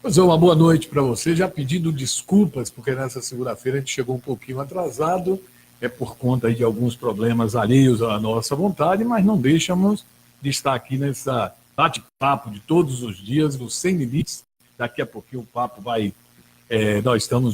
Pois é, uma boa noite para você. Já pedindo desculpas, porque nessa segunda-feira a gente chegou um pouquinho atrasado, é por conta aí de alguns problemas alheios à nossa vontade, mas não deixamos de estar aqui nessa bate-papo de todos os dias, no Sem Limites. Daqui a pouquinho o papo vai.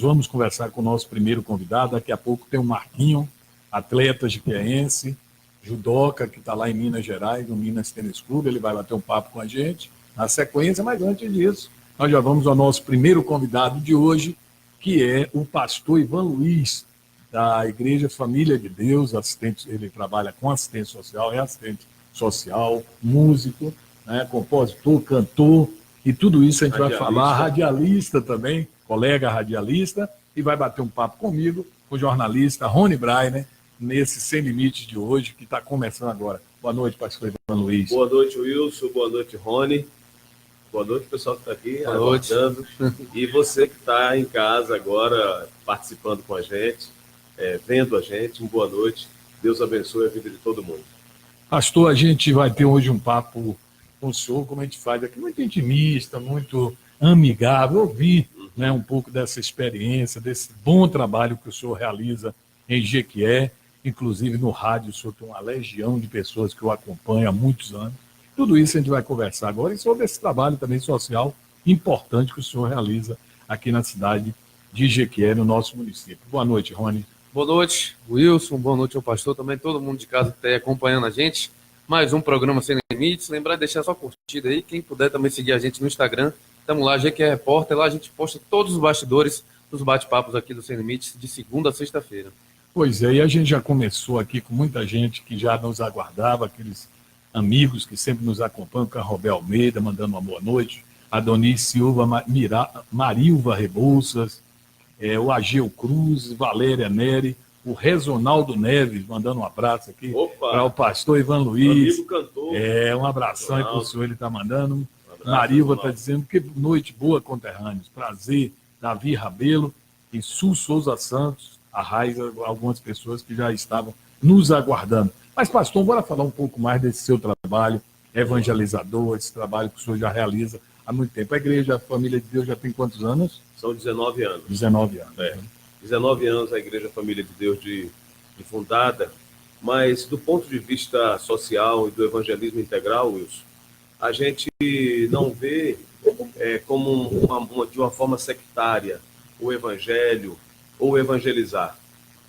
Vamos conversar com o nosso primeiro convidado. Daqui a pouco tem o Marquinho, atleta jiqueense, judoca, que está lá em Minas Gerais, no Minas Tênis Clube. Ele vai bater um papo com a gente na sequência, mas antes disso, nós já vamos ao nosso primeiro convidado de hoje, que é o pastor Ivan Luiz, da Igreja Família de Deus, assistente. Ele trabalha com assistente social, é assistente social, músico, né, compositor, cantor, e tudo isso a gente vai falar, radialista também, colega radialista, e vai bater um papo comigo, com o jornalista Rony Breiner, nesse Sem Limites de hoje, que está começando agora. Boa noite, pastor Ivan Luiz. Boa noite, Wilson. Boa noite, Rony. Boa noite, pessoal que está aqui aguardando. E você que está em casa agora, participando com a gente, vendo a gente, boa noite. Deus abençoe a vida de todo mundo. Pastor, a gente vai ter hoje um papo com o senhor, como a gente faz aqui, muito intimista, muito amigável, ouvir, né, um pouco dessa experiência, desse bom trabalho que o senhor realiza em Jequié, inclusive no rádio. O senhor tem uma legião de pessoas que o acompanham há muitos anos. Tudo isso a gente vai conversar agora, e sobre esse trabalho também social importante que o senhor realiza aqui na cidade de Jequié, no nosso município. Boa noite, Rony. Boa noite, Wilson. Boa noite ao pastor, também todo mundo de casa que está aí acompanhando a gente. Mais um programa Sem Limites. Lembrar de deixar sua curtida aí. Quem puder também seguir a gente no Instagram. Estamos lá, Jequié Repórter. Lá a gente posta todos os bastidores dos bate-papos aqui do Sem Limites, de segunda a sexta-feira. Pois é, e a gente já começou aqui com muita gente que já nos aguardava, aqueles amigos que sempre nos acompanham, o Robel Almeida, mandando uma boa noite, Adonis Silva, Marilva Rebouças, o Ageu Cruz, Valéria Neri, o Rezonaldo Neves, mandando um abraço aqui para o pastor Ivan Luiz. Amigo cantor. Um abração aí para o senhor, ele está mandando. Marilva está dizendo que noite boa, conterrâneos. Prazer, Davi Rabelo e Sul Souza Santos, a Raiza, algumas pessoas que já estavam nos aguardando. Mas, pastor, bora falar um pouco mais desse seu trabalho evangelizador, esse trabalho que o senhor já realiza há muito tempo. A Igreja, a Família de Deus já tem quantos anos? São 19 anos. 19 anos. 19 anos a Igreja Família de Deus de fundada, mas do ponto de vista social e do evangelismo integral, Wilson, a gente não vê como de uma forma sectária o evangelho ou evangelizar.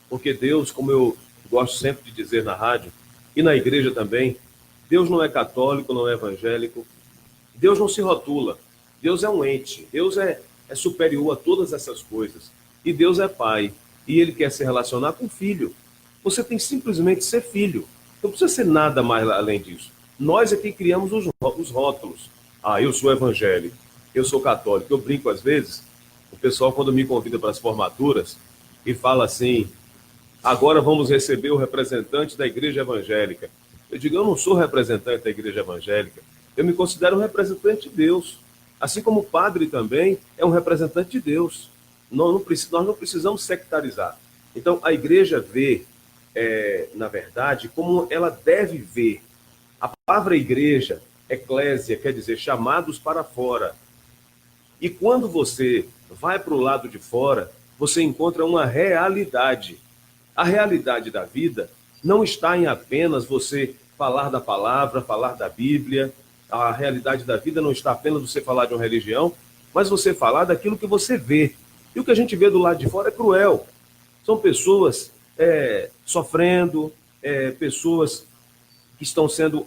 Porque Deus, como eu gosto sempre de dizer na rádio, e na igreja também, Deus não é católico, não é evangélico, Deus não se rotula, Deus é um ente, Deus é superior a todas essas coisas, e Deus é pai, e Ele quer se relacionar com o filho. Você tem simplesmente ser filho, não precisa ser nada mais além disso. Nós é que criamos os rótulos. Eu sou evangélico, eu sou católico. Eu brinco às vezes, o pessoal quando me convida para as formaturas e fala assim: agora vamos receber o representante da igreja evangélica. Eu digo, eu não sou representante da igreja evangélica, eu me considero um representante de Deus. Assim como o padre também é um representante de Deus. Nós não precisamos sectarizar. Então, a igreja vê, na verdade, como ela deve ver. A palavra igreja, eclésia, quer dizer chamados para fora. E quando você vai para o lado de fora, você encontra uma realidade. A realidade da vida não está em apenas você falar da palavra, falar da Bíblia. A realidade da vida não está apenas você falar de uma religião, mas você falar daquilo que você vê. E o que a gente vê do lado de fora é cruel. São pessoas sofrendo, pessoas que estão sendo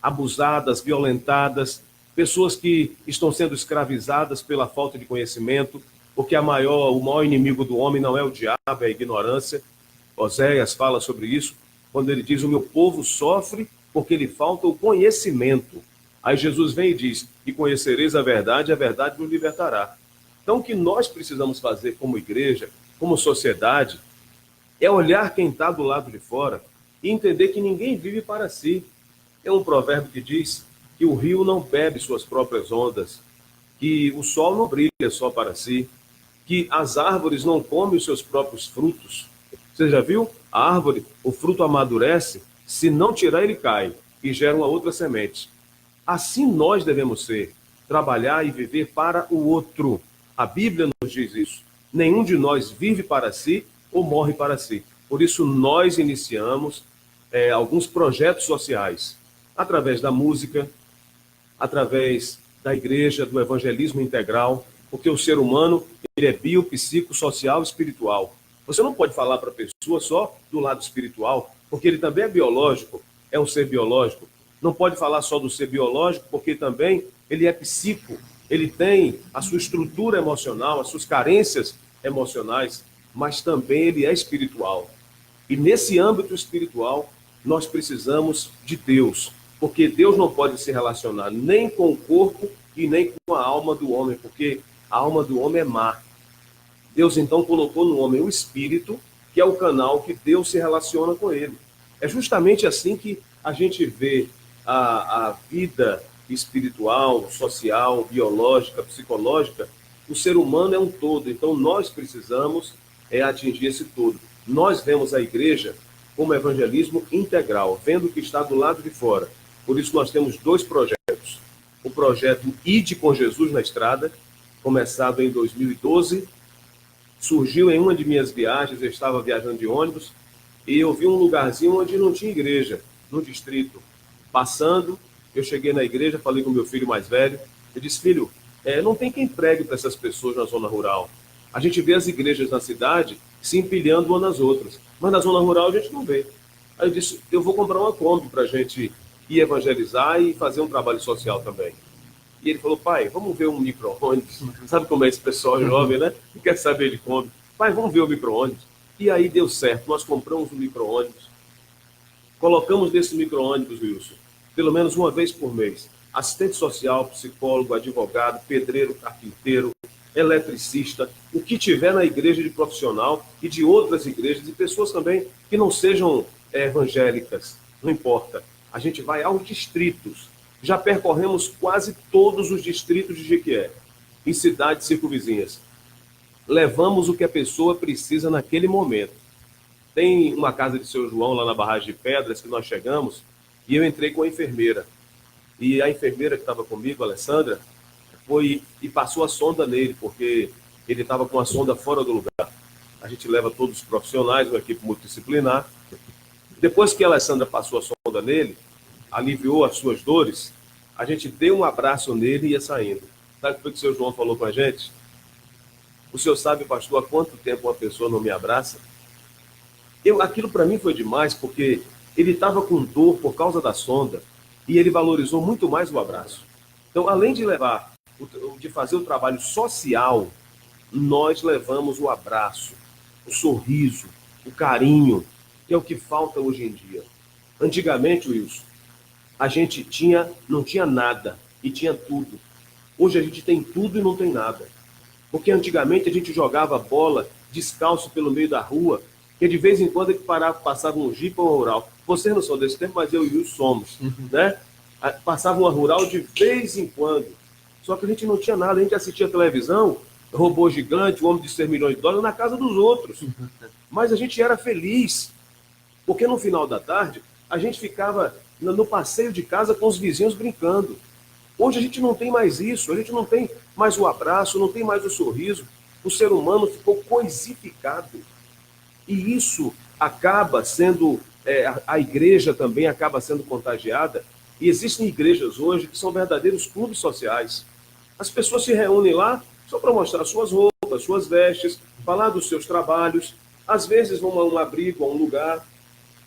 abusadas, violentadas, pessoas que estão sendo escravizadas pela falta de conhecimento, porque o maior inimigo do homem não é o diabo, é a ignorância. Oséias fala sobre isso, quando ele diz: o meu povo sofre porque lhe falta o conhecimento. Aí Jesus vem e diz: e conhecereis a verdade vos libertará. Então, o que nós precisamos fazer como igreja, como sociedade, é olhar quem está do lado de fora e entender que ninguém vive para si. É um provérbio que diz que o rio não bebe suas próprias ondas, que o sol não brilha só para si, que as árvores não comem os seus próprios frutos. Você já viu? A árvore, o fruto amadurece, se não tirar ele cai e gera uma outra semente. Assim nós devemos ser. trabalhar e viver para o outro. A Bíblia nos diz isso. Nenhum de nós vive para si ou morre para si. Por isso, nós iniciamos alguns projetos sociais, através da música, através da igreja, do evangelismo integral, porque o ser humano ele é bio, psico, social e espiritual. Você não pode falar para a pessoa só do lado espiritual, porque ele também é biológico, é um ser biológico. Não pode falar só do ser biológico, porque também ele é psico, ele tem a sua estrutura emocional, as suas carências emocionais, mas também ele é espiritual. E nesse âmbito espiritual, nós precisamos de Deus, porque Deus não pode se relacionar nem com o corpo e nem com a alma do homem, porque a alma do homem é má. Deus então colocou no homem o espírito, que é o canal que Deus se relaciona com ele. É justamente assim que a gente vê a vida espiritual, social, biológica, psicológica. O ser humano é um todo, então nós precisamos atingir esse todo. Nós vemos a igreja como evangelismo integral, vendo o que está do lado de fora. Por isso nós temos 2 projetos. O projeto Ide com Jesus na Estrada, começado em 2012, surgiu em uma de minhas viagens. Eu estava viajando de ônibus e eu vi um lugarzinho onde não tinha igreja, no distrito. Passando, eu cheguei na igreja, falei com meu filho mais velho, eu disse: filho, não tem quem pregue para essas pessoas na zona rural. A gente vê as igrejas na cidade se empilhando umas nas outras, mas na zona rural a gente não vê. Aí eu disse: eu vou comprar uma Kombi para a gente ir evangelizar e fazer um trabalho social também. E ele falou: pai, vamos ver um micro-ônibus. Sabe como é esse pessoal jovem, né? Não quer saber de Kombi. Pai, vamos ver o micro-ônibus. E aí deu certo, nós compramos um micro-ônibus, colocamos nesse micro-ônibus, Wilson, pelo menos uma vez por mês, assistente social, psicólogo, advogado, pedreiro, carpinteiro, eletricista, o que tiver na igreja de profissional e de outras igrejas, e pessoas também que não sejam evangélicas, não importa. A gente vai aos distritos. Já percorremos quase todos os distritos de Jequié, em cidades circunvizinhas. Levamos o que a pessoa precisa naquele momento. Tem uma casa de Seu João lá na Barragem de Pedras que nós chegamos e eu entrei com a enfermeira. E a enfermeira que estava comigo, a Alessandra, foi e passou a sonda nele, porque ele estava com a sonda fora do lugar. A gente leva todos os profissionais, uma equipe multidisciplinar. Depois que a Alessandra passou a sonda nele, aliviou as suas dores, a gente deu um abraço nele e ia saindo. Sabe o que o Seu João falou com a gente? O senhor sabe, pastor, há quanto tempo uma pessoa não me abraça? Aquilo para mim foi demais, porque ele estava com dor por causa da sonda e ele valorizou muito mais o abraço. Então, além de de fazer o trabalho social, nós levamos o abraço, o sorriso, o carinho, que é o que falta hoje em dia. Antigamente, Wilson, a gente não tinha nada e tinha tudo. Hoje a gente tem tudo e não tem nada. Porque antigamente a gente jogava bola descalço pelo meio da rua, que de vez em quando é que passava um jipe ou um rural. Vocês não são desse tempo, mas eu e o Wilson somos. Né? Passava uma rural de vez em quando. Só que a gente não tinha nada. A gente assistia televisão, Robô Gigante, O Homem de 100 Milhões de Dólares, na casa dos outros. Mas a gente era feliz. Porque no final da tarde, a gente ficava no passeio de casa com os vizinhos brincando. Hoje a gente não tem mais isso, a gente não tem mais o abraço, não tem mais o sorriso. O ser humano ficou coisificado. E isso acaba sendo, a igreja também acaba sendo contagiada. E existem igrejas hoje que são verdadeiros clubes sociais. As pessoas se reúnem lá só para mostrar suas roupas, suas vestes, falar dos seus trabalhos. Às vezes vão a um abrigo, a um lugar,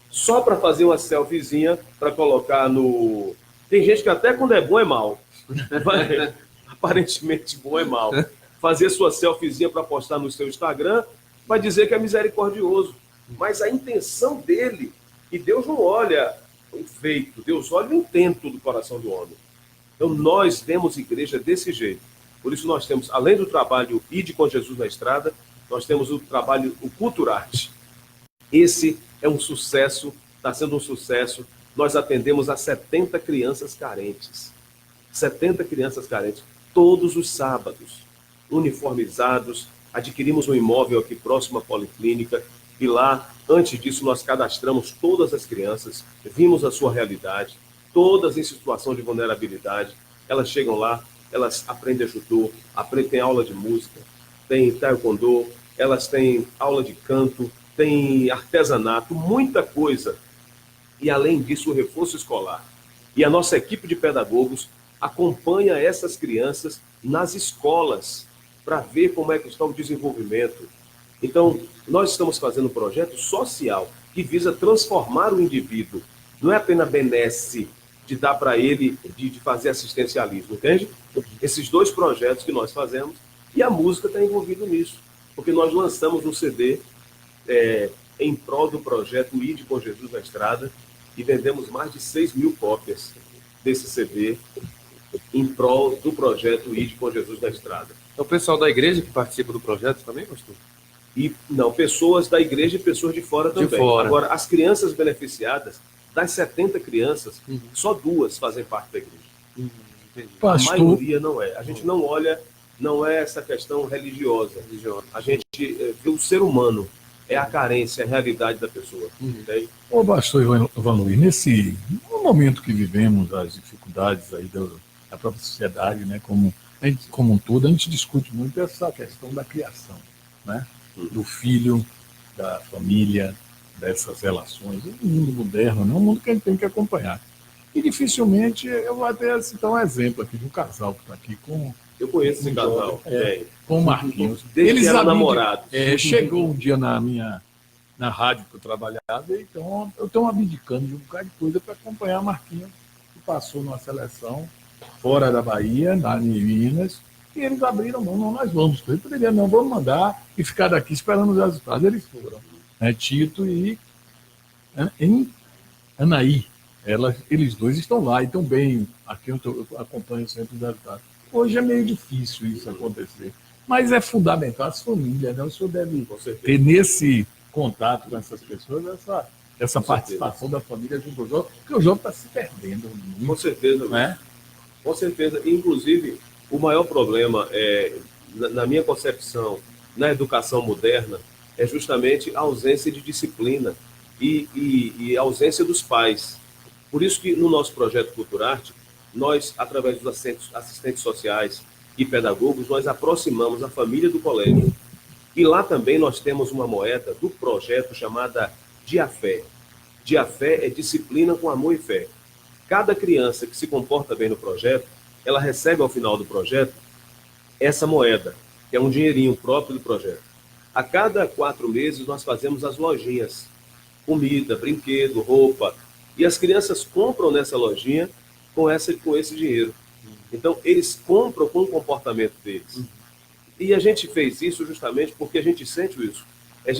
só para fazer uma selfiezinha, para colocar no... Tem gente que até quando é bom é mal. Aparentemente bom é mal. Fazer sua selfiezinha para postar no seu Instagram, vai dizer que é misericordioso. Mas a intenção dele, e Deus não olha o feito, Deus olha o intento do coração do homem. Então nós temos igreja desse jeito. Por isso nós temos, além do trabalho Ide com Jesus na Estrada, nós temos o trabalho, o Culturarte. Esse é um sucesso, está sendo um sucesso. Nós atendemos a 70 crianças carentes. 70 crianças carentes, todos os sábados, uniformizados. Adquirimos um imóvel aqui próximo à Policlínica e lá, antes disso, nós cadastramos todas as crianças, vimos a sua realidade, todas em situação de vulnerabilidade. Elas chegam lá elas aprendem judô, têm aula de música, têm taekwondo, elas têm aula de canto, têm artesanato, muita coisa. E, além disso, o reforço escolar. E a nossa equipe de pedagogos acompanha essas crianças nas escolas para ver como é que está o desenvolvimento. Então, nós estamos fazendo um projeto social que visa transformar o indivíduo. Não é apenas benesse de dar para ele, de fazer assistencialismo, entende? Esses dois projetos que nós fazemos, e a música está envolvida nisso, porque nós lançamos um CD em prol do projeto Ide com Jesus na Estrada, e vendemos mais de 6.000 cópias desse CD em prol do projeto Ide com Jesus na Estrada. É o pessoal da igreja que participa do projeto também, pastor? E não, pessoas da igreja e pessoas de fora também. De fora. Agora, as crianças beneficiadas, das 70 crianças, só 2 fazem parte da igreja. Pastor, A maioria não é. A gente não olha, não é essa questão religiosa. A gente vê o ser humano, é a carência, a realidade da pessoa. Entende? ô pastor Ivan Luiz, no momento que vivemos, as dificuldades aí da própria sociedade, né, como um todo, a gente discute muito essa questão da criação, né, do filho, da família, dessas relações. O mundo moderno, né, é um mundo que a gente tem que acompanhar. E dificilmente, eu vou até citar um exemplo aqui de um casal que está aqui com Eu conheço esse casal. com o Marquinhos. Desde que eram habitam- namorados. chegou um dia na rádio que eu trabalhava, então eu estou abdicando de um bocado de coisa para acompanhar Marquinhos, que passou numa seleção fora da Bahia, lá em Minas, e eles abriram mão, não, nós vamos. Eu poderia, não, vamos mandar e ficar daqui esperando os resultados. Eles foram. Tito e Anaí. Eles dois estão lá e estão bem. Aqui eu acompanho sempre os resultados. Hoje é meio difícil isso acontecer. Mas é fundamental as famílias, né? O senhor deve ter nesse contato com essas pessoas essa participação da família junto ao jogo, porque o jogo está se perdendo. Com certeza. Né? Com certeza. Inclusive, o maior problema, na minha concepção, na educação moderna, é justamente a ausência de disciplina e a ausência dos pais. Por isso que no nosso projeto Culturarte, nós, através dos assistentes sociais e pedagogos, nós aproximamos a família do colégio. E lá também nós temos uma moeda do projeto chamada Diafé. Diafé é disciplina com amor e fé. Cada criança que se comporta bem no projeto, ela recebe ao final do projeto essa moeda, que é um dinheirinho próprio do projeto. A cada 4 meses nós fazemos as lojinhas. Comida, brinquedo, roupa. E as crianças compram nessa lojinha com esse dinheiro. Então, eles compram com o comportamento deles. E a gente fez isso justamente porque a gente sente isso. A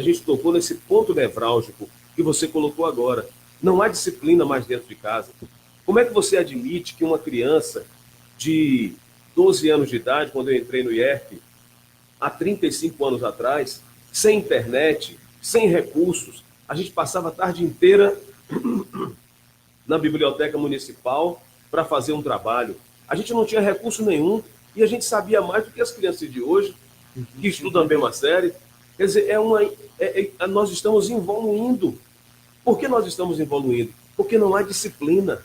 gente tocou nesse ponto nevrálgico que você colocou agora. Não há disciplina mais dentro de casa. Como é que você admite que uma criança de 12 anos de idade, quando eu entrei no IERP, há 35 anos atrás, sem internet, sem recursos, a gente passava a tarde inteira na biblioteca municipal para fazer um trabalho. A gente não tinha recurso nenhum e a gente sabia mais do que as crianças de hoje, que estudam a mesma série. Quer dizer, nós estamos evoluindo. Por que nós estamos evoluindo? Porque não há disciplina.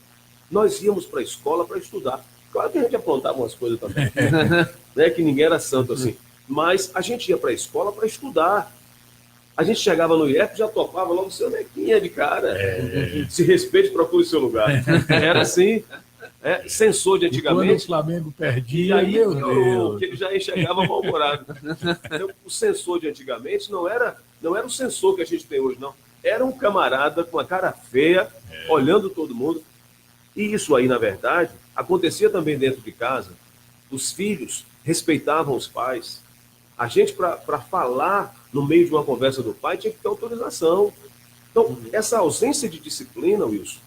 Nós íamos para a escola para estudar. Claro que a gente aprontava umas coisas também, né, que ninguém era santo assim. Mas a gente ia para a escola para estudar. A gente chegava no IEP, já topava logo seu nequinha de cara. Se respeite, procure o seu lugar. Era assim, censor de antigamente. Quando o Flamengo perdia, E aí, meu Deus. que ele já chegava mal-humorado. Então, o censor de antigamente não era o censor que a gente tem hoje, não. Era um camarada com a cara feia, olhando todo mundo. E isso aí, na verdade, acontecia também dentro de casa. Os filhos respeitavam os pais. A gente, para falar no meio de uma conversa do pai, tinha que ter autorização. Então, essa ausência de disciplina, Wilson,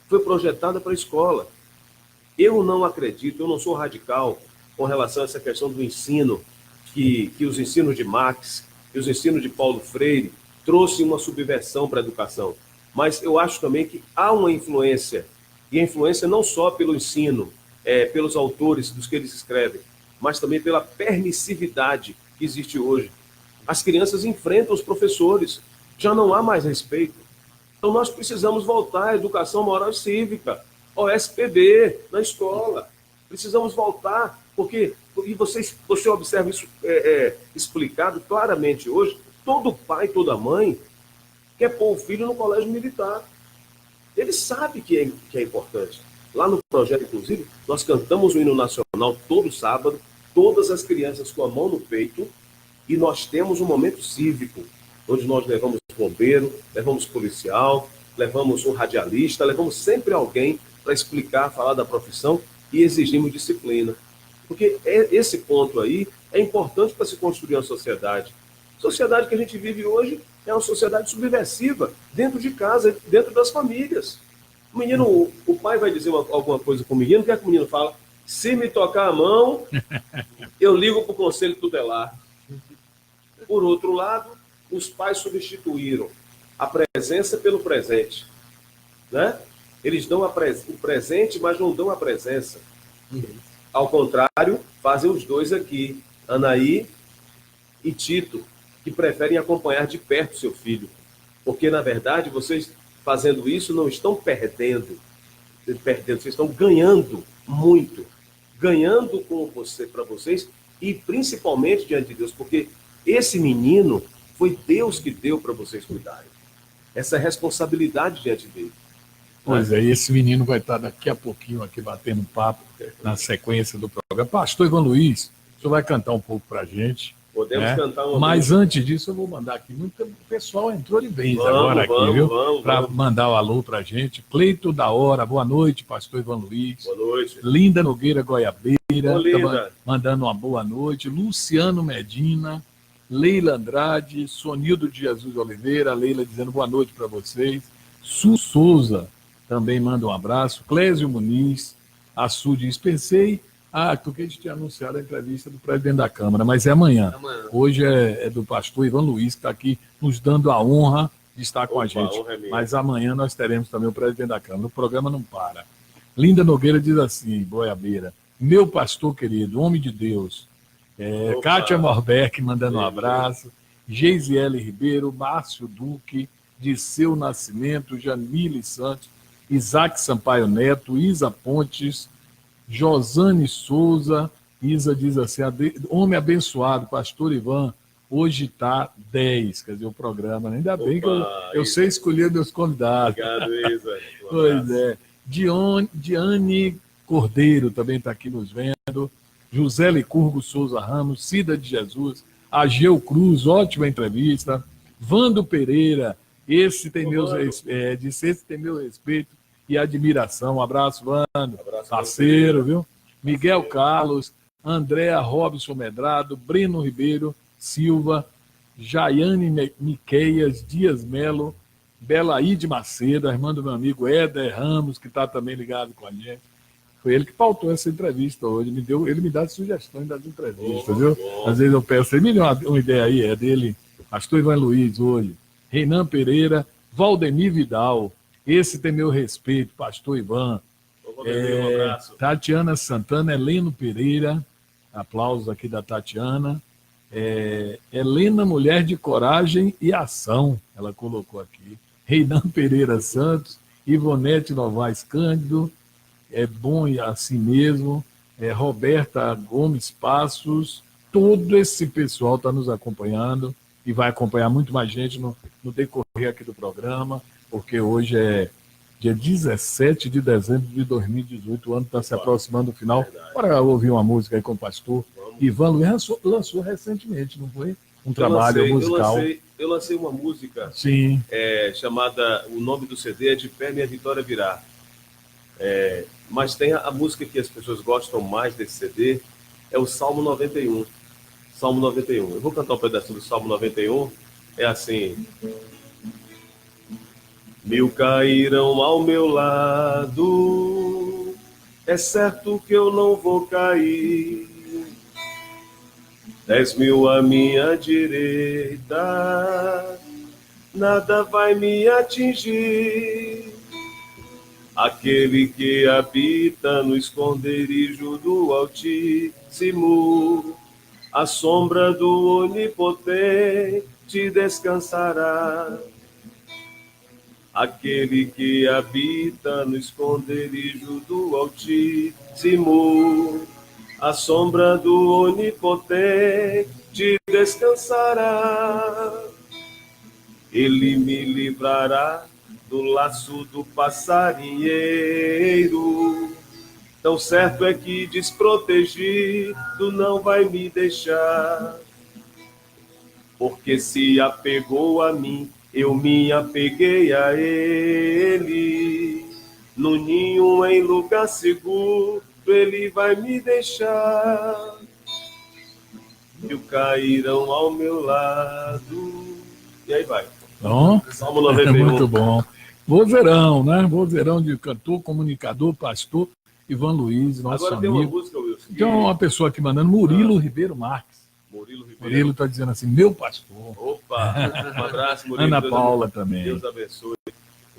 foi projetada para a escola. Eu não acredito, eu não sou radical com relação a essa questão do ensino, que os ensinos de Marx, que os ensinos de Paulo Freire, trouxe uma subversão para a educação. Mas eu acho também que há uma influência, e a influência não só pelo ensino, pelos autores dos que eles escrevem, mas também pela permissividade que existe hoje. As crianças enfrentam os professores, já não há mais respeito. Então nós precisamos voltar à educação moral e cívica, OSPB, na escola. Precisamos voltar, porque, e você observa isso explicado claramente hoje, todo pai, toda mãe quer pôr o filho no colégio militar. Ele sabe que é importante. Lá no projeto, inclusive, nós cantamos o hino nacional todo sábado, todas as crianças com a mão no peito, e nós temos um momento cívico, onde nós levamos bombeiro, levamos policial, levamos um radialista, levamos sempre alguém para explicar, falar da profissão e exigimos disciplina. Porque esse ponto aí é importante para se construir uma sociedade. A sociedade que a gente vive hoje é uma sociedade subversiva, dentro de casa, dentro das famílias. O pai vai dizer alguma coisa com o menino, o que é que o menino fala? Se me tocar a mão, eu ligo para o conselho tutelar. Por outro lado, os pais substituíram a presença pelo presente. Né? Eles dão o presente, mas não dão a presença. Ao contrário, fazem os dois aqui, Anaí e Tito, que preferem acompanhar de perto seu filho. Porque, na verdade, vocês fazendo isso não estão perdendo, vocês estão ganhando muito. Ganhando para vocês e principalmente diante de Deus, porque esse menino foi Deus que deu para vocês cuidarem. Essa responsabilidade diante dele. Pois é, esse menino vai estar daqui a pouquinho aqui batendo papo na sequência do programa. Pastor Ivan Luiz, o senhor vai cantar um pouco para a gente. Podemos cantar uma Mas música. antes disso, eu vou mandar aqui. O pessoal entrou de vez agora aqui, viu? Para mandar o alô para a gente. Cleito da Hora, boa noite, pastor Ivan Luiz. Boa noite. Linda Nogueira Goiabeira, Linda. mandando uma boa noite. Luciano Medina, Leila Andrade, Sonildo de Jesus Oliveira, Leila dizendo boa noite para vocês. Su Souza também manda um abraço. Clésio Muniz, a Su diz, pensei, porque a gente tinha anunciado a entrevista do presidente da Câmara, mas é amanhã. Hoje é do pastor Ivan Luiz, que está aqui nos dando a honra de estar com a gente. Mas amanhã nós teremos também o presidente da Câmara. O programa não para. Linda Nogueira diz assim, Goiabeira, meu pastor querido, homem de Deus, Kátia Morbeck mandando um abraço, Geisiele Ribeiro, Márcio Duque, Disseu Nascimento, Jamile Santos, Isaac Sampaio Neto, Isa Pontes, Josane Souza. Isa diz assim, homem abençoado, pastor Ivan, hoje está 10, quer dizer, o programa, ainda bem que eu sei escolher meus convidados. Obrigado, Isa. Pois é. Diane Cordeiro também está aqui nos vendo, José Licurgo Souza Ramos, Cida de Jesus, Ageu Cruz, ótima entrevista, Vando Pereira, esse tem meu respeito e admiração. Um abraço, Vando, parceiro, viu? Miguel Carlos, Andréa Robson Medrado, Breno Ribeiro Silva, Jaiane Miqueias, Dias Melo, Belaíde Macedo, a irmã do meu amigo Éder Ramos, que está também ligado com a gente. Foi ele que pautou essa entrevista hoje. Ele me dá sugestões das entrevistas, viu? Às vezes eu peço, ele me deu uma ideia aí, é dele, pastor Ivan Luiz hoje, Reinan Pereira, Valdemir Vidal, esse tem meu respeito, pastor Ivan. Um abraço. Tatiana Santana, Heleno Pereira, aplausos aqui da Tatiana. Helena, mulher de coragem e ação, ela colocou aqui. Reinan Pereira Santos, Ivonete Novaes Cândido, é bom e assim mesmo. Roberta Gomes Passos, todo esse pessoal está nos acompanhando e vai acompanhar muito mais gente no decorrer aqui do programa, porque hoje é dia 17 de dezembro de 2018, o ano está se aproximando do final. Bora ouvir uma música aí com o pastor Ivan Luiz, lançou recentemente, não foi? Um trabalho musical. Eu lancei uma música. Sim. Chamada, o nome do CD é De Pé Minha Vitória Virá. Mas tem a música que as pessoas gostam mais desse CD, é o Salmo 91. Salmo 91. Eu vou cantar um pedacinho do Salmo 91. É assim: 1000 cairão ao meu lado, é certo que eu não vou cair. 10.000 à minha direita, nada vai me atingir. Aquele que habita no esconderijo do Altíssimo, à sombra do Onipotente descansará. aquele que habita no esconderijo do Altíssimo, à sombra do Onipotente descansará. Ele me livrará do laço do passarinheiro. Tão certo é que desprotegido não vai me deixar. Porque se apegou a mim, eu me apeguei a ele. No ninho, em lugar seguro, ele vai me deixar. Mil cairão ao meu lado. E aí vai. Bom, Salmo 91. muito bom. Vozeirão, né? Vozeirão de cantor, comunicador, pastor Ivan Luiz, nosso Agora tem amigo. uma música, Wilson. Então, uma pessoa aqui mandando, Murilo Ribeiro Marques. Murilo Ribeiro. Murilo está dizendo assim, meu pastor. Opa, um abraço, Murilo. Ana Deus Paula abençoe. também. Deus abençoe.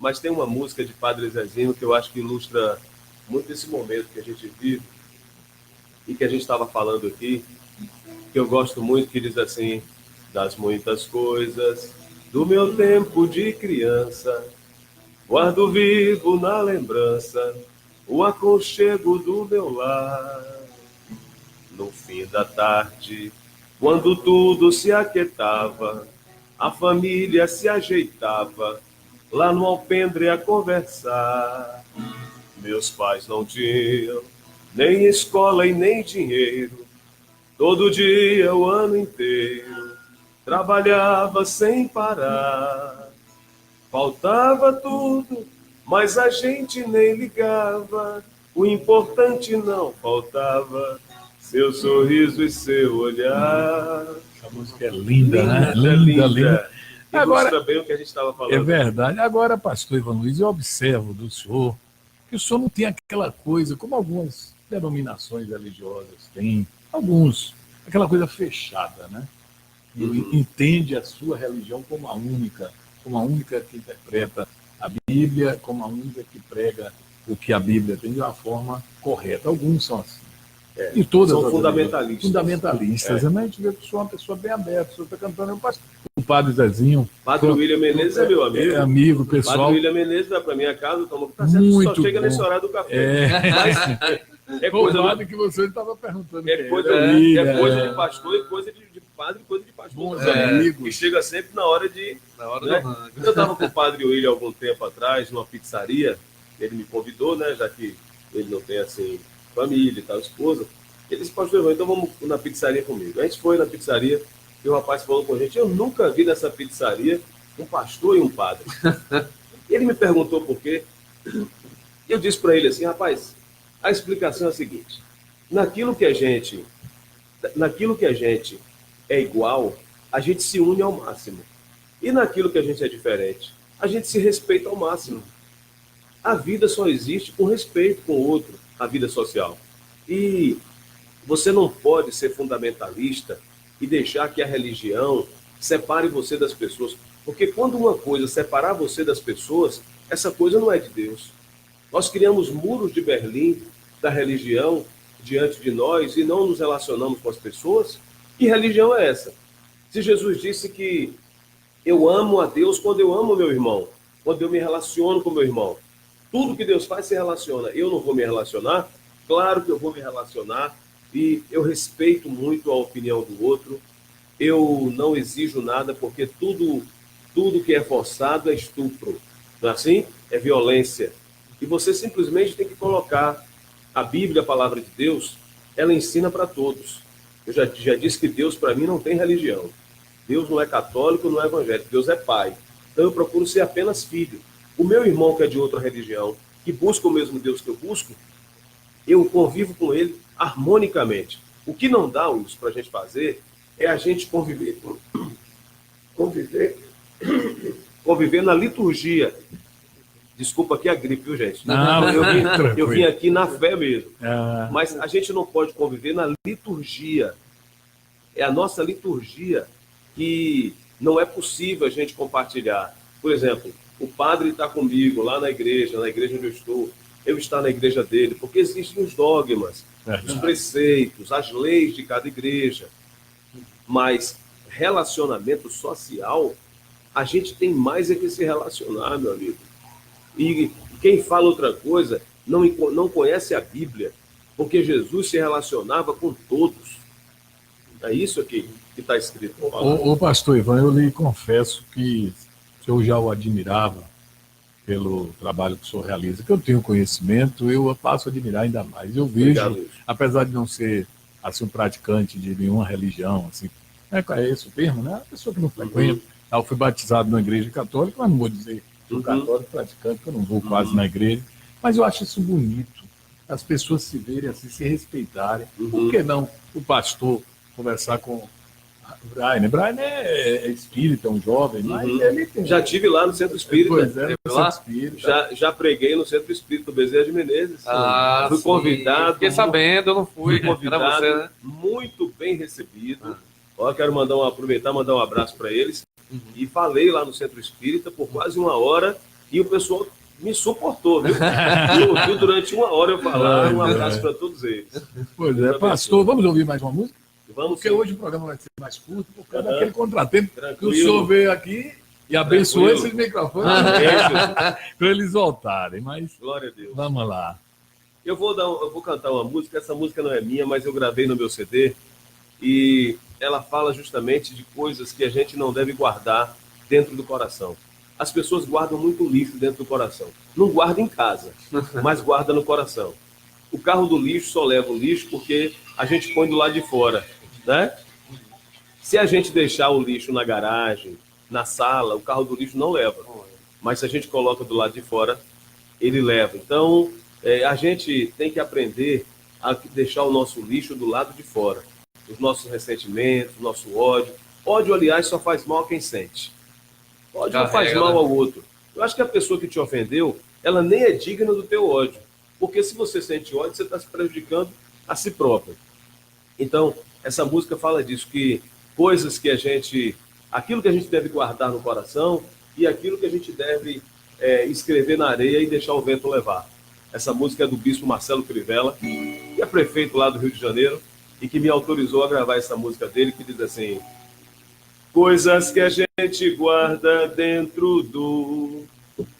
Mas tem uma música de Padre Zezinho que eu acho que ilustra muito esse momento que a gente vive e que a gente estava falando aqui, que eu gosto muito, que diz assim: das muitas coisas do meu tempo de criança, guardo vivo na lembrança o aconchego do meu lar. No fim da tarde, quando tudo se aquietava, a família se ajeitava lá no alpendre a conversar. Meus pais não tinham nem escola e nem dinheiro. Todo dia, o ano inteiro, trabalhava sem parar. Faltava tudo, mas a gente nem ligava. O importante não faltava, seu sorriso e seu olhar. Essa música é linda, né? Linda. Agora, Agora, bem o que a gente estava falando. é verdade. Agora, pastor Ivan Luiz, eu observo do senhor que o senhor não tem aquela coisa, como algumas denominações religiosas têm, alguns, aquela coisa fechada, né? E entende a sua religião como a única que interpreta a Bíblia, como a única que prega o que a Bíblia tem de uma forma correta. Alguns são assim. E todas São as fundamentalistas. Fundamentalistas. A gente vê que eu sou uma pessoa bem aberta, o senhor está cantando, o padre Zezinho. Padre William Menezes é meu amigo. É amigo, pessoal. Padre William Menezes vai para minha casa, toma café, Muito só chega bom. nesse horário do café. Mas é Foi o coisa, padre que você estava perguntando. é coisa, William, é coisa de pastor e coisa de padre e coisa de pastor. Bons também, amigos. que chega sempre na hora de... Na hora né? do rango. Eu estava com o padre William algum tempo atrás, numa pizzaria. Ele me convidou, né, já que ele não tem, assim, família e tal, esposa. Ele disse: pastor, então vamos na pizzaria comigo. A gente foi na pizzaria e o rapaz falou com a gente: eu nunca vi nessa pizzaria um pastor e um padre. Ele me perguntou por quê. Eu disse para ele assim: rapaz, a explicação é a seguinte: naquilo que a gente é igual, a gente se une ao máximo. E naquilo que a gente é diferente, a gente se respeita ao máximo. A vida só existe com respeito com o outro, a vida social. E você não pode ser fundamentalista e deixar que a religião separe você das pessoas. Porque quando uma coisa separar você das pessoas, essa coisa não é de Deus. Nós criamos muros de Berlim da religião diante de nós e não nos relacionamos com as pessoas. Que religião é essa? Se Jesus disse que eu amo a Deus quando eu amo meu irmão, quando eu me relaciono com meu irmão. Tudo que Deus faz se relaciona. Eu não vou me relacionar? Claro que eu vou me relacionar. E eu respeito muito a opinião do outro. Eu não exijo nada, porque tudo que é forçado é estupro. Não é assim? É violência. E você simplesmente tem que colocar a Bíblia, a palavra de Deus, ela ensina para todos. Eu já disse que Deus, para mim, não tem religião. Deus não é católico, não é evangélico. Deus é pai. Então eu procuro ser apenas filho. O meu irmão, que é de outra religião, que busca o mesmo Deus que eu busco, eu convivo com ele harmonicamente. O que não dá, Wilson, para a gente fazer é a gente conviver na liturgia. Desculpa aqui a gripe, viu, gente? Não, eu vim aqui na fé mesmo. Ah. Mas a gente não pode conviver na liturgia. É a nossa liturgia que não é possível a gente compartilhar. Por exemplo, o padre está comigo lá na igreja onde eu estou na igreja dele, porque existem os dogmas, os preceitos, as leis de cada igreja. Mas relacionamento social, a gente tem mais é que se relacionar, meu amigo. E quem fala outra coisa não conhece a Bíblia, porque Jesus se relacionava com todos. É isso aqui que está escrito. O pastor Ivan, eu lhe confesso que eu já o admirava pelo trabalho que o senhor realiza, que eu tenho conhecimento, eu passo a admirar ainda mais. Eu vejo, Obrigado. apesar de não ser assim, um praticante de nenhuma religião, assim, é esse o termo, né? A pessoa que não frequenta. Eu fui batizado na igreja católica, mas não vou dizer que sou católico praticante, porque eu não vou quase na igreja. Mas eu acho isso bonito, as pessoas se verem assim, se respeitarem. Por que não o pastor conversar com o Brian? O Brian é espírita, é um jovem, mas ele tem... Já tive lá no Centro Espírita. Pois é, no Centro Espírita. Já preguei no Centro Espírita do Bezerra de Menezes. Fui convidado. Fiquei sabendo, eu não fui. Convidado, Você, né? muito bem recebido. Ó, quero aproveitar e mandar um abraço para eles. E falei lá no Centro Espírita por quase 1 hora e o pessoal me suportou, viu? Me ouviu durante 1 hora eu falar. Um abraço para todos eles. Pois é, pastor, vamos ouvir mais uma música? Vamos, porque hoje o programa vai ser mais curto, por causa daquele contratempo que o Tranquilo. senhor veio aqui e abençoou esses microfones para eles voltarem. Mas glória a Deus. Vamos lá. Eu vou cantar uma música, essa música não é minha, mas eu gravei no meu CD e ela fala justamente de coisas que a gente não deve guardar dentro do coração. As pessoas guardam muito lixo dentro do coração. Não guarda em casa, mas guarda no coração. O carro do lixo só leva o lixo porque a gente põe do lado de fora, né? Se a gente deixar o lixo na garagem, na sala, o carro do lixo não leva. Mas se a gente coloca do lado de fora, ele leva. Então, a gente tem que aprender a deixar o nosso lixo do lado de fora. Os nossos ressentimentos, o nosso ódio. Ódio, aliás, só faz mal a quem sente. Ódio não faz mal ao outro. Eu acho que a pessoa que te ofendeu, ela nem é digna do teu ódio. Porque se você sente ódio, você está se prejudicando a si próprio. Então, essa música fala disso, que coisas que aquilo que a gente deve guardar no coração e aquilo que a gente deve escrever na areia e deixar o vento levar. Essa música é do bispo Marcelo Crivella, que é prefeito lá do Rio de Janeiro, e que me autorizou a gravar essa música dele, que diz assim: coisas que a gente guarda dentro do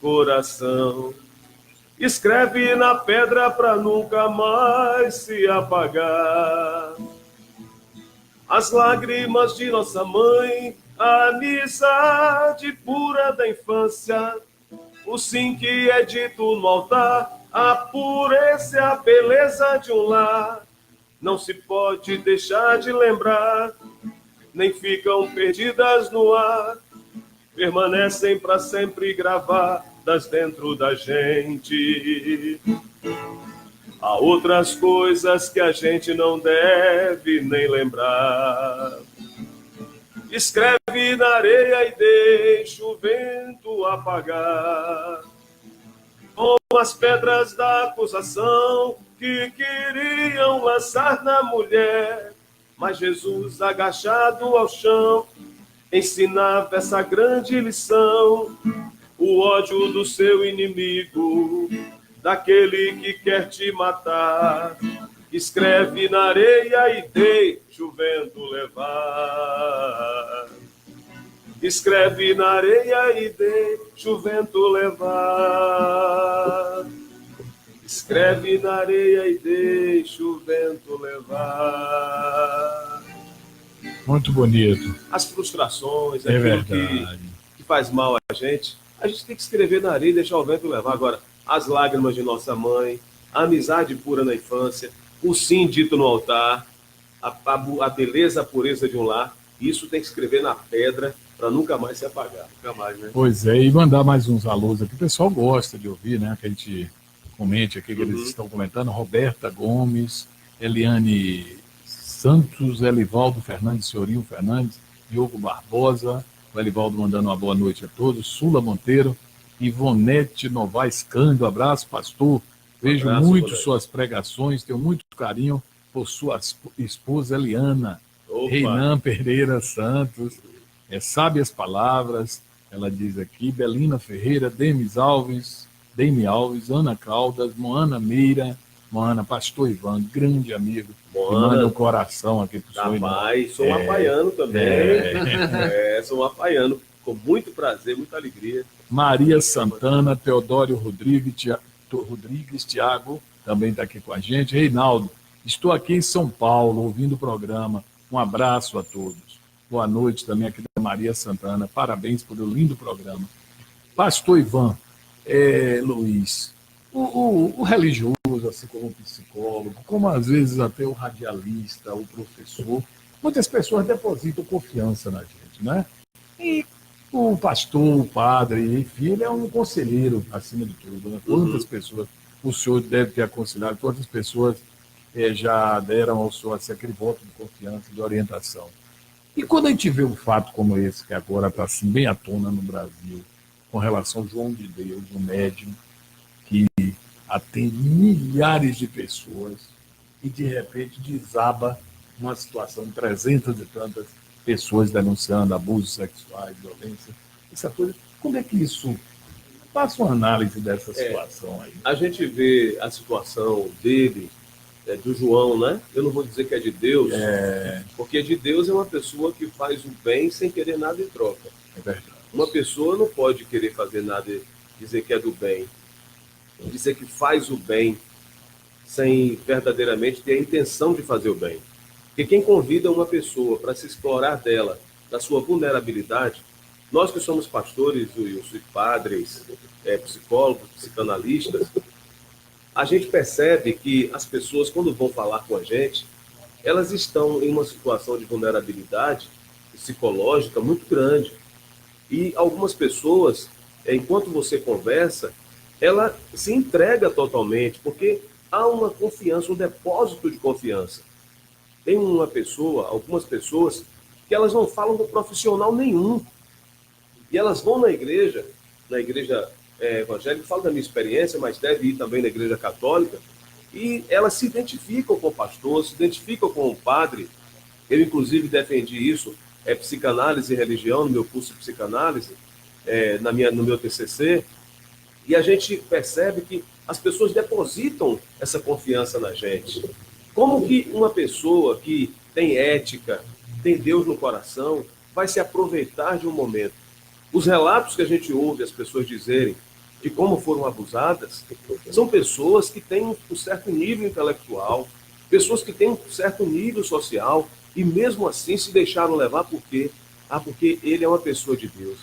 coração, escreve na pedra para nunca mais se apagar. As lágrimas de nossa mãe, a amizade pura da infância, o sim que é dito no altar, a pureza e a beleza de um lar. Não se pode deixar de lembrar, nem ficam perdidas no ar, permanecem para sempre gravadas dentro da gente. Há outras coisas que a gente não deve nem lembrar. Escreve na areia e deixa o vento apagar, como as pedras da acusação que queriam lançar na mulher. Mas Jesus, agachado ao chão, ensinava essa grande lição: o ódio do seu inimigo, daquele que quer te matar. Escreve na areia e deixa o vento levar. Escreve na areia e deixa o vento levar. Escreve na areia e deixa o vento levar. Muito bonito. As frustrações, aquilo que faz mal a gente tem que escrever na areia e deixar o vento levar. Agora, as lágrimas de nossa mãe, a amizade pura na infância, o sim dito no altar, a beleza, a pureza de um lar, isso tem que escrever na pedra para nunca mais se apagar. Nunca mais, né? Pois é, e mandar mais uns alôs aqui. O pessoal gosta de ouvir, né? Que a gente comente aqui, que eles estão comentando. Roberta Gomes, Eliane Santos, Elivaldo Fernandes, Senhorinho Fernandes, Diogo Barbosa, o Elivaldo mandando uma boa noite a todos, Sula Monteiro, Ivonete Novaes Cândido, abraço, pastor. Vejo muito suas pregações, tenho muito carinho por sua esposa Eliana. Reinan Pereira Santos, sabe as palavras, ela diz aqui, Belina Ferreira, Demi Alves, Ana Caldas, Moana Meira, Moana, pastor Ivan, grande amigo, Moana, manda um coração aqui pro senhor. Sou um apaiano também, sou um apaiano. com muito prazer, muita alegria. Maria Santana, Teodório Rodrigues, Tiago, também está aqui com a gente. Reinaldo, estou aqui em São Paulo, ouvindo o programa. Um abraço a todos. Boa noite também aqui da Maria Santana. Parabéns pelo lindo programa. Pastor Ivan, Luiz, o religioso, assim como o psicólogo, como às vezes até o radialista, o professor, muitas pessoas depositam confiança na gente, né? E o pastor, o padre, enfim, ele é um conselheiro, acima de tudo, né? Quantas pessoas o senhor deve ter aconselhado, quantas pessoas já deram ao senhor assim, aquele voto de confiança, de orientação. E quando a gente vê um fato como esse, que agora está assim, bem à tona no Brasil, com relação ao João de Deus, um médium que atende milhares de pessoas e, de repente, desaba uma situação de 300 e tantas pessoas denunciando abusos sexuais, violência, essa coisa. Como é que isso... Faça uma análise dessa situação aí. A gente vê a situação dele, do João, né? Eu não vou dizer que é de Deus, porque de Deus é uma pessoa que faz o bem sem querer nada em troca. É verdade. Uma pessoa não pode querer fazer nada e dizer que é do bem. Dizer que faz o bem sem verdadeiramente ter a intenção de fazer o bem. Porque quem convida uma pessoa para se explorar dela, da sua vulnerabilidade, nós que somos pastores, Wilson, padres, psicólogos, psicanalistas, a gente percebe que as pessoas, quando vão falar com a gente, elas estão em uma situação de vulnerabilidade psicológica muito grande. E algumas pessoas, enquanto você conversa, ela se entrega totalmente, porque há uma confiança, um depósito de confiança. Tem algumas pessoas, que elas não falam com profissional nenhum. E elas vão na igreja evangélica, falo da minha experiência, mas deve ir também na igreja católica, e elas se identificam com o pastor, se identificam com o padre. Eu, inclusive, defendi isso, psicanálise e religião, no meu curso de psicanálise, no meu TCC, e a gente percebe que as pessoas depositam essa confiança na gente. Como que uma pessoa que tem ética, tem Deus no coração, vai se aproveitar de um momento? Os relatos que a gente ouve as pessoas dizerem de como foram abusadas são pessoas que têm um certo nível intelectual, pessoas que têm um certo nível social e mesmo assim se deixaram levar por quê? Porque ele é uma pessoa de Deus.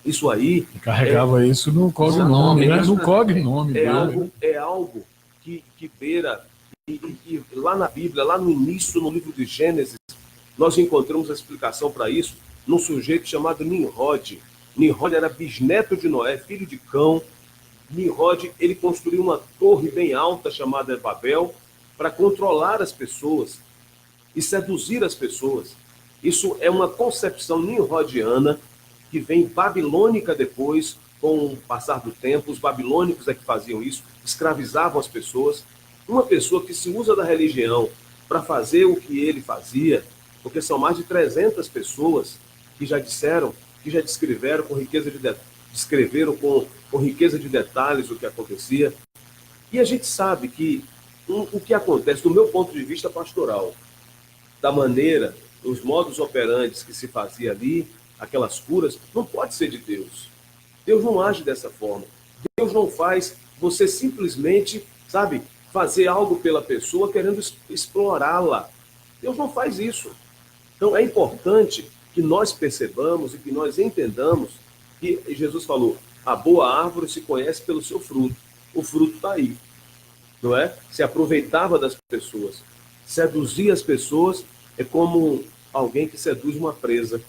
Isso aí... Carregava isso no cognome, né? No cognome dele. É algo que beira... E lá na Bíblia, lá no início, no livro de Gênesis, nós encontramos a explicação para isso num sujeito chamado Nimrod. Nimrod era bisneto de Noé, filho de Cão. Nimrod, ele construiu uma torre bem alta chamada Babel para controlar as pessoas e seduzir as pessoas. Isso é uma concepção nimrodiana que vem babilônica depois, com o passar do tempo. Os babilônicos é que faziam isso, escravizavam as pessoas. Uma pessoa que se usa da religião para fazer o que ele fazia, porque são mais de 300 pessoas que já disseram, que já descreveram com riqueza de detalhes o que acontecia. E a gente sabe que o que acontece, do meu ponto de vista pastoral, da maneira, os modos operantes que se fazia ali, aquelas curas, não pode ser de Deus. Deus não age dessa forma. Deus não faz você simplesmente, fazer algo pela pessoa querendo explorá-la. Deus não faz isso. Então é importante que nós percebamos e que nós entendamos que Jesus falou, a boa árvore se conhece pelo seu fruto. O fruto está aí, não é? Se aproveitava das pessoas. Seduzir as pessoas é como alguém que seduz uma presa.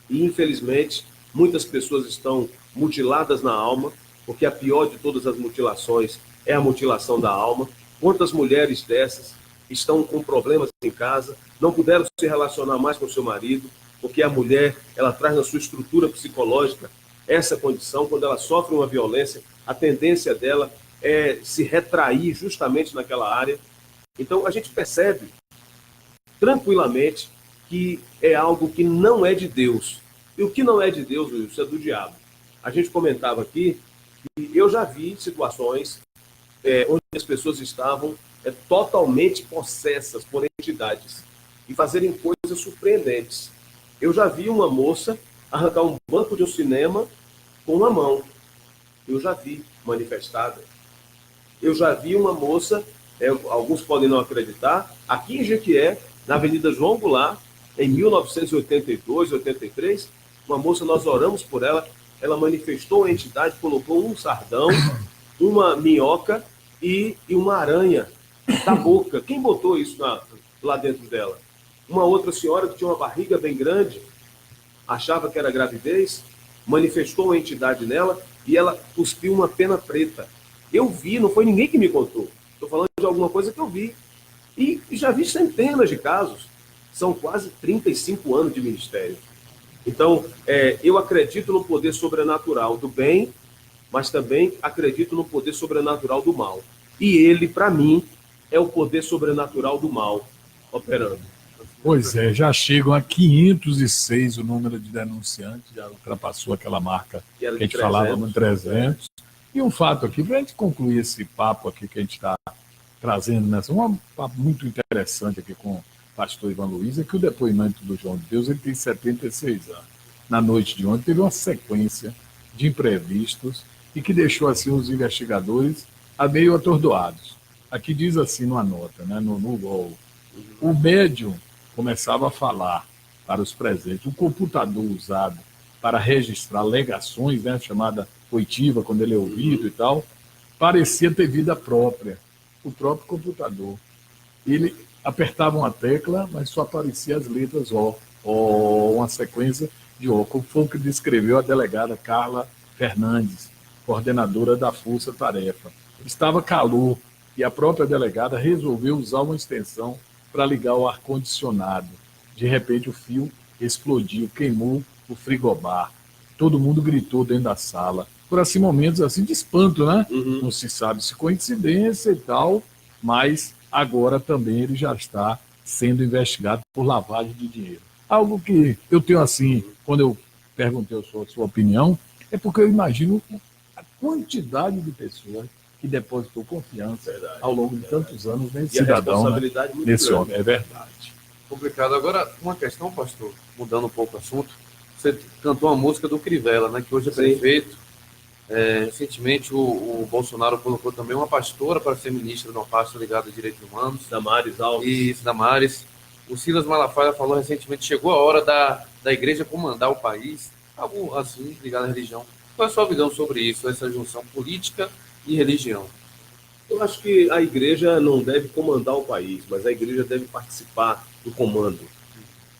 E, infelizmente, muitas pessoas estão mutiladas na alma, porque a pior de todas as mutilações é a mutilação da alma. Quantas mulheres dessas estão com problemas em casa, não puderam se relacionar mais com o seu marido, porque a mulher, ela traz na sua estrutura psicológica essa condição. Quando ela sofre uma violência, a tendência dela é se retrair justamente naquela área. Então, a gente percebe tranquilamente que é algo que não é de Deus. E o que não é de Deus, Wilson, é do diabo. A gente comentava aqui que eu já vi situações onde as pessoas estavam totalmente possessas por entidades e fazerem coisas surpreendentes. Eu já vi uma moça arrancar um banco de um cinema com uma mão. Eu já vi manifestada. Eu já vi uma moça, alguns podem não acreditar, aqui em Jequié, na Avenida João Goulart, em 1982, 83, uma moça, nós oramos por ela, ela manifestou a entidade, colocou um sardão, uma minhoca e uma aranha da boca. Quem botou isso lá dentro dela? Uma outra senhora que tinha uma barriga bem grande, achava que era gravidez, manifestou a entidade nela e ela cuspiu uma pena preta. Eu vi, não foi ninguém que me contou. Estou falando de alguma coisa que eu vi. E já vi centenas de casos. São quase 35 anos de ministério. Então, eu acredito no poder sobrenatural do bem, mas também acredito no poder sobrenatural do mal. E ele, para mim, é o poder sobrenatural do mal operando. Pois é, já chegam a 506 o número de denunciantes, já ultrapassou aquela marca que a gente falava no 300. E um fato aqui, para a gente concluir esse papo aqui que a gente está trazendo, um papo muito interessante aqui com o pastor Ivan Luiz, é que o depoimento do João de Deus, ele tem 76 anos. Na noite de ontem teve uma sequência de imprevistos e que deixou assim os investigadores meio atordoados. Aqui diz assim numa nota, né, no UOL, o médium começava a falar para os presentes, o computador usado para registrar alegações, né, chamada oitiva, quando ele é ouvido e tal, parecia ter vida própria, o próprio computador. Ele apertava uma tecla, mas só aparecia as letras O, uma sequência de O, como foi o que descreveu a delegada Carla Fernandes, coordenadora da Força Tarefa. Estava calor e a própria delegada resolveu usar uma extensão para ligar o ar-condicionado. De repente o fio explodiu, queimou o frigobar. Todo mundo gritou dentro da sala. Por assim, momentos assim de espanto, né? Uhum. Não se sabe se coincidência e tal, mas agora também ele já está sendo investigado por lavagem de dinheiro. Algo que eu tenho assim, quando eu perguntei a sua opinião, é porque eu imagino a quantidade de pessoas que depositou confiança ao longo de tantos anos nesse cidadão, né? Nesse homem. É verdade. Complicado. Agora, uma questão, pastor, mudando um pouco o assunto, você cantou uma música do Crivella, né, que hoje é prefeito. Recentemente o Bolsonaro colocou também uma pastora para ser ministra de uma pasta ligada a direitos humanos. Damares Alves. Isso, Damares. O Silas Malafaia falou recentemente, chegou a hora da igreja comandar o país, algo assim ligado à religião. Qual é a sua visão sobre isso, essa junção política e religião? Eu acho que a igreja não deve comandar o país, mas a igreja deve participar do comando,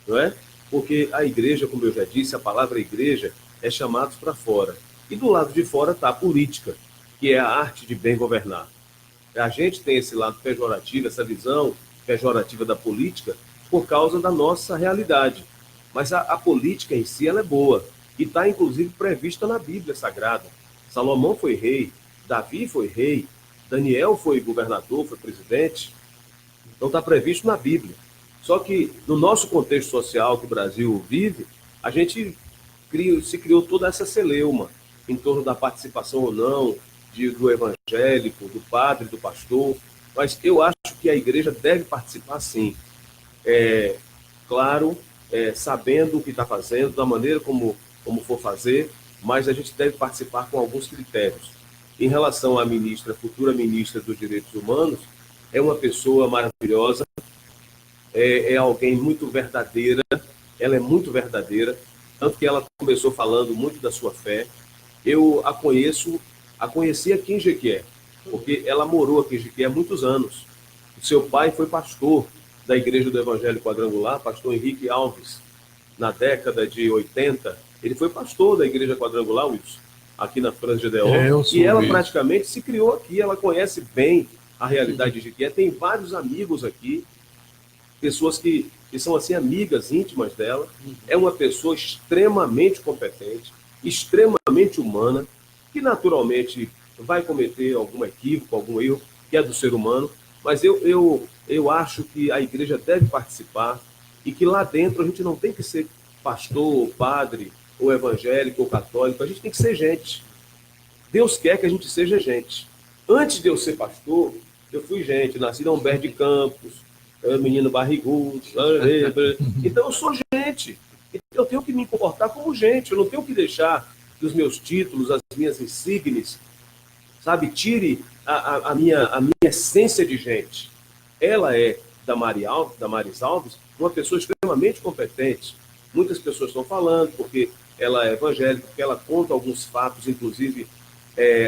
não é? Porque a igreja, como eu já disse, a palavra igreja é chamados para fora. E do lado de fora está a política, que é a arte de bem governar. A gente tem esse lado pejorativo, essa visão pejorativa da política, por causa da nossa realidade. Mas a política em si ela é boa, e está inclusive prevista na Bíblia Sagrada. Salomão foi rei, Davi foi rei, Daniel foi governador, foi presidente. Então está previsto na Bíblia. Só que no nosso contexto social que o Brasil vive, a gente se criou toda essa celeuma em torno da participação ou não do evangélico, do padre, do pastor. Mas eu acho que a igreja deve participar sim. Claro, sabendo o que está fazendo, da maneira como for fazer, mas a gente deve participar com alguns critérios. Em relação à ministra, futura ministra dos Direitos Humanos, é uma pessoa maravilhosa, é alguém muito verdadeira, ela é muito verdadeira, tanto que ela começou falando muito da sua fé. Eu a conheci aqui em Jequié, porque ela morou aqui em Jequié há muitos anos. O seu pai foi pastor da Igreja do Evangelho Quadrangular, pastor Henrique Alves, na década de 80. Ele foi pastor da Igreja Quadrangular, Wilson, aqui na França de Deon. E ela praticamente se criou aqui, ela conhece bem a realidade de Jequié, tem vários amigos aqui, pessoas que são assim amigas íntimas dela. É uma pessoa extremamente competente, extremamente humana, que naturalmente vai cometer algum equívoco, algum erro, que é do ser humano, mas eu acho que a igreja deve participar e que lá dentro a gente não tem que ser pastor, ou padre, ou evangélico, ou católico, a gente tem que ser gente. Deus quer que a gente seja gente. Antes de eu ser pastor, eu fui gente, nasci na Humberto de Campos, menino barrigudo, então eu sou gente. Eu tenho que me comportar como gente, eu não tenho que deixar que os meus títulos, as minhas insígnias, sabe, tire a minha essência de gente. Ela é, da Maris Alves, uma pessoa extremamente competente. Muitas pessoas estão falando porque ela é evangélica, porque ela conta alguns fatos, inclusive,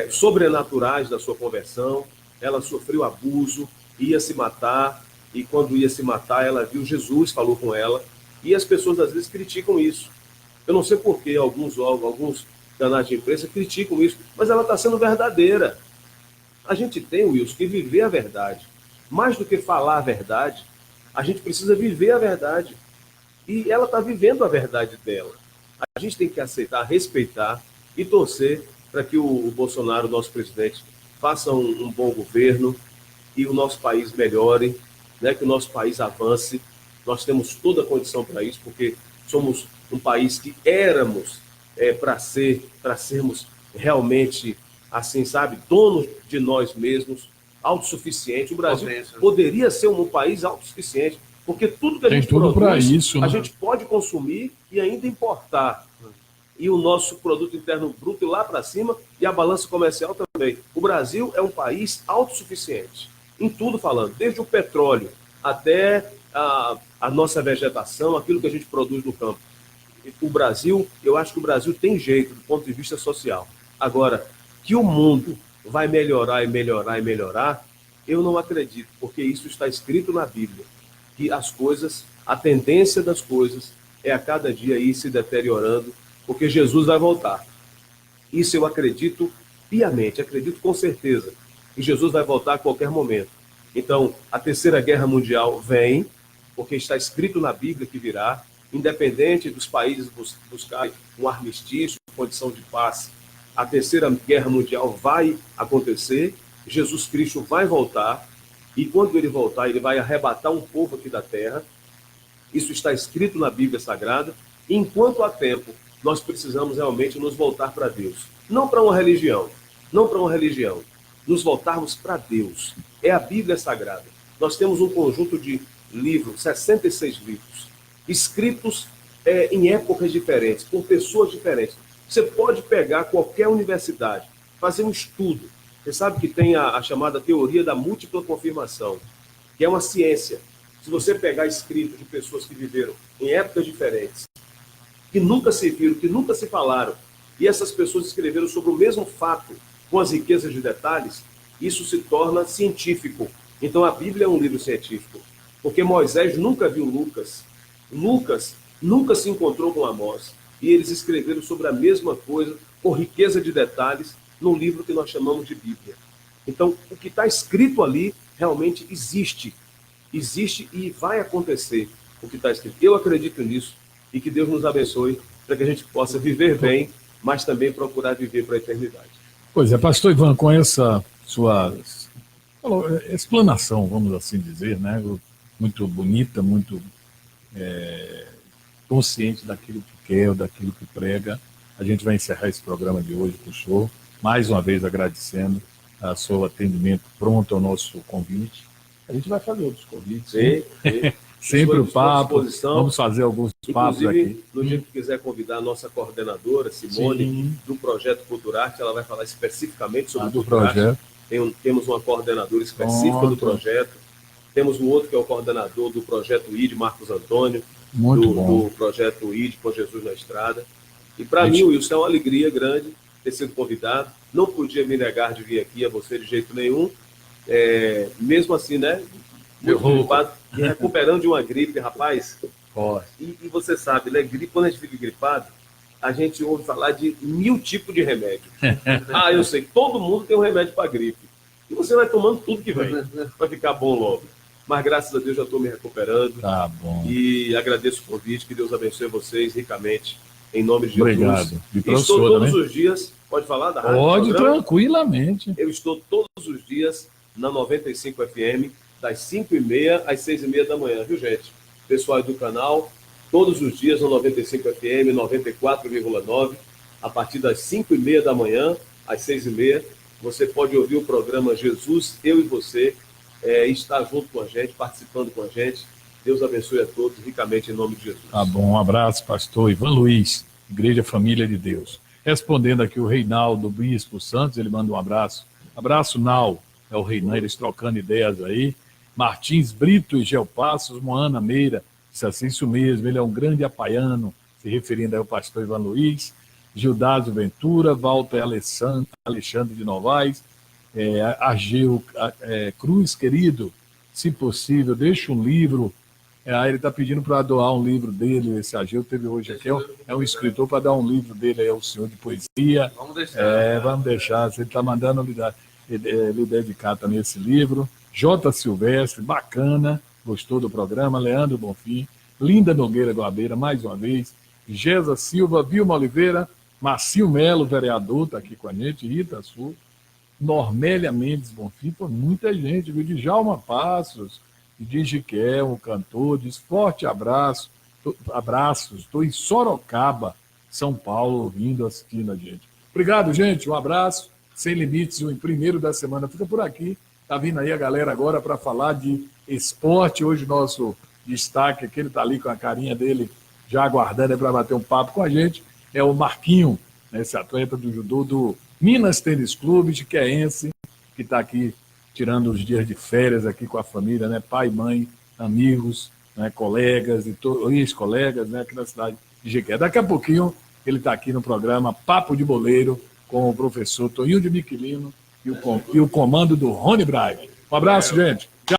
sobrenaturais da sua conversão. Ela sofreu abuso, ia se matar, e quando ia se matar, ela viu Jesus, falou com ela, e as pessoas às vezes criticam isso. Eu não sei por que alguns canais de imprensa criticam isso, mas ela está sendo verdadeira. A gente tem, Wilson, que viver a verdade. Mais do que falar a verdade, a gente precisa viver a verdade. E ela está vivendo a verdade dela. A gente tem que aceitar, respeitar e torcer para que o Bolsonaro, nosso presidente, faça um bom governo e o nosso país melhore, né, que o nosso país avance. Nós temos toda a condição para isso, porque somos um país que éramos para sermos realmente, assim, sabe, donos de nós mesmos, autossuficiente. O Brasil poderia ser um país autossuficiente, porque tudo que a gente produz, isso, né? A gente pode consumir e ainda importar. E o nosso produto interno bruto lá para cima e a balança comercial também. O Brasil é um país autossuficiente, em tudo falando, desde o petróleo até a nossa vegetação, aquilo que a gente produz no campo. O Brasil, eu acho que o Brasil tem jeito do ponto de vista social. Agora, que o mundo vai melhorar e melhorar e melhorar, eu não acredito, porque isso está escrito na Bíblia, que as coisas, a tendência das coisas é a cada dia ir se deteriorando, porque Jesus vai voltar. Isso eu acredito piamente, acredito com certeza, que Jesus vai voltar a qualquer momento. Então, a Terceira Guerra Mundial vem, porque está escrito na Bíblia que virá, independente dos países buscarem um armistício, condição de paz. A Terceira Guerra Mundial vai acontecer, Jesus Cristo vai voltar, e quando ele voltar, ele vai arrebatar um povo aqui da terra. Isso está escrito na Bíblia Sagrada. E enquanto há tempo, nós precisamos realmente nos voltar para Deus. Não para uma religião, nos voltarmos para Deus. É a Bíblia Sagrada. Nós temos um conjunto de livros, 66 livros, escritos em épocas diferentes, por pessoas diferentes. Você pode pegar qualquer universidade, fazer um estudo. Você sabe que tem a chamada teoria da múltipla confirmação, que é uma ciência. Se você pegar escritos de pessoas que viveram em épocas diferentes, que nunca se viram, que nunca se falaram, e essas pessoas escreveram sobre o mesmo fato, com as riquezas de detalhes, isso se torna científico. Então a Bíblia é um livro científico, porque Moisés nunca viu Lucas, Lucas nunca se encontrou com Amós, e eles escreveram sobre a mesma coisa, com riqueza de detalhes, num livro que nós chamamos de Bíblia. Então, o que está escrito ali realmente existe e vai acontecer o que está escrito. Eu acredito nisso e que Deus nos abençoe para que a gente possa viver bem, mas também procurar viver para a eternidade. Pois é, pastor Ivan, com essa sua explanação, vamos assim dizer, né, muito bonita, muito consciente daquilo que quer, daquilo que prega, a gente vai encerrar esse programa de hoje com o senhor, mais uma vez agradecendo o seu atendimento pronto ao nosso convite. A gente vai fazer outros convites. Sim. Sempre o papo, vamos fazer alguns papos aqui. No dia que quiser convidar a nossa coordenadora, Simone, do Projeto Culturarte, ela vai falar especificamente sobre o projeto. Temos uma coordenadora específica do projeto, temos um outro que é o coordenador do Projeto ID, Marcos Antônio, do Projeto ID, com Jesus na Estrada. E para mim, Wilson, é uma alegria grande ter sido convidado. Não podia me negar de vir aqui a você de jeito nenhum. Mesmo assim, né? Muito gripado, e recuperando de uma gripe, rapaz. E você sabe, né? Quando a gente fica gripado, a gente ouve falar de 1000 tipos de remédio. Eu sei, todo mundo tem um remédio para gripe. E você vai tomando tudo que vem, para ficar bom logo. Mas graças a Deus já estou me recuperando. Tá bom. E agradeço o convite, que Deus abençoe vocês ricamente, em nome de Jesus. Obrigado. Estou todos os dias, pode falar da rádio? Pode, tranquilamente. Eu estou todos os dias na 95 FM, das 5h30 às 6h30 da manhã, viu, gente? Pessoal do canal, todos os dias no 95 FM, 94,9, a partir das 5h30 da manhã às 6h30, você pode ouvir o programa Jesus, Eu e Você, estar junto com a gente, participando com a gente. Deus abençoe a todos ricamente em nome de Jesus. Tá bom, um abraço, pastor Ivan Luiz, Igreja Família de Deus. Respondendo aqui o Reinaldo Bispo Santos, ele manda um abraço. Abraço, Nau, é o Reinan, eles trocando ideias aí. Martins Brito e Geopassos, Moana Meira, disse assim, isso mesmo, ele é um grande apaiano, se referindo ao pastor Ivan Luiz. Gildásio Ventura, Walter Alexandre de Novaes, Ageu Cruz, querido, se possível, deixa um livro. Ele está pedindo para doar um livro dele, esse Ageu teve hoje aqui, é um escritor para dar um livro dele, é o senhor de poesia. Vamos deixar. Vamos deixar, se ele está mandando lhe dedicar também esse livro. J. Silvestre, bacana, gostou do programa. Leandro Bonfim, Linda Nogueira Guabeira, mais uma vez. Gesa Silva, Vilma Oliveira, Marcinho Melo, vereador, está aqui com a gente, Rita Sul, Normélia Mendes Bonfim, por muita gente, viu? Djalma Passos, diz Giquel, o cantor, diz forte abraço, abraços, estou em Sorocaba, São Paulo, ouvindo, assistindo a gente. Obrigado, gente, um abraço, Sem Limites, o primeiro da semana fica por aqui, tá vindo aí a galera agora para falar de esporte, hoje nosso destaque aqui, ele está ali com a carinha dele, já aguardando para bater um papo com a gente, é o Marquinho, né, esse atleta do judô do Minas Tênis Clube, de Queense, que está aqui tirando os dias de férias aqui com a família, né? Pai, mãe, amigos, né? Colegas, ex-colegas, né? Aqui na cidade de Jequié. Daqui a pouquinho ele está aqui no programa Papo de Boleiro com o professor Toninho de Miquelino e o comando do Rony Braga. Um abraço, gente.